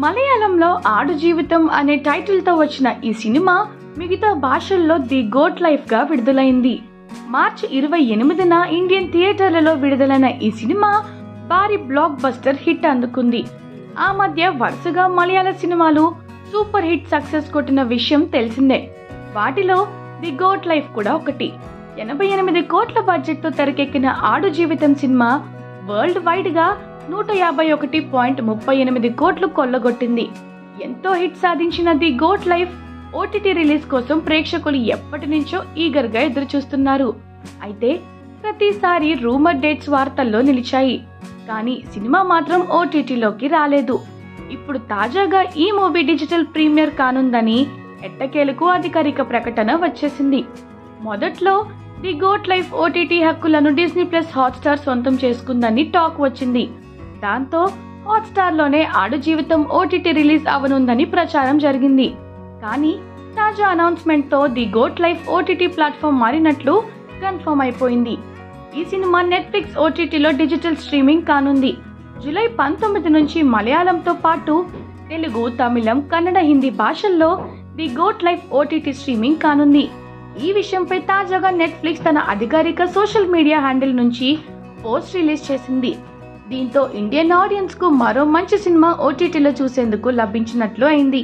మలయాళంలో ఆడు జీవితం అనే టైటిల్తో వచ్చిన ఈ సినిమా మిగతా భాషల్లో ది గోట్ లైఫ్గా విడుదలైంది. మార్చి 28న ఇండియన్ థియేటర్లలో విడుదలైన ఈ సినిమా భారీ బ్లాక్ బస్టర్ హిట్ అందుకుంది. ఆ మధ్య వరుసగా మలయాళ సినిమాలు సూపర్ హిట్ సక్సెస్ కొట్టిన విషయం తెలిసిందే. వాటిలో ది గోట్ లైఫ్ కూడా ఒకటి. 88 కోట్ల బడ్జెట్తో తెరకెక్కిన ఆడు జీవితం సినిమా వరల్డ్ వైడ్ గా 151.38 కోట్లు కొల్లగొట్టింది. ఎంతో హిట్ సాధించిన The goat life OTT release కోసం ప్రేక్షకులు ఎప్పటి నుంచో ఈగర్ గా ఎదురు చూస్తున్నారు. అయితే ప్రతిసారి రూమర్ డేట్స్ వార్తల్లో నిలిచాయి, కానీ సినిమా మాత్రం ఓటీటీలోకి రాలేదు. ఇప్పుడు తాజాగా ఈ మూవీ డిజిటల్ ప్రీమియర్ కానుందని ఎట్టకేలకు అధికారిక ప్రకటన వచ్చేసింది. మొదట్లో ది గోట్ లైఫ్ ఓటీటీ హక్కులను డిస్నీ ప్లస్ హాట్స్టార్ సొంతం చేసుకుందని టాక్ వచ్చింది. దాంతో హాట్స్టార్లోనే ఆడు జీవితం ఓటీటీ రిలీజ్ అవనుందని ప్రచారం జరిగింది. కానీ తాజా అనౌన్స్మెంట్తో the goat life OTT platform మారినట్లు కన్ఫర్మ్ అయిపోయింది. ఈ సినిమా నెట్ఫ్లిక్స్ ఓటీటీలో డిజిటల్ స్ట్రీమింగ్ కానుంది. జూలై 19 నుంచి మలయాళంతో పాటు తెలుగు, తమిళం, కన్నడ, హిందీ భాషల్లో the goat life OTT streaming కానుంది. ఈ విషయంపై తాజాగా నెట్ఫ్లిక్స్ తన అధికారిక సోషల్ మీడియా హ్యాండిల్ నుంచి పోస్ట్ రిలీజ్ చేసింది. దీంతో ఇండియన్ ఆడియన్స్ కు మరో మంచి సినిమా ఓటీటీలో చూసేందుకు లభించినట్లు అయింది.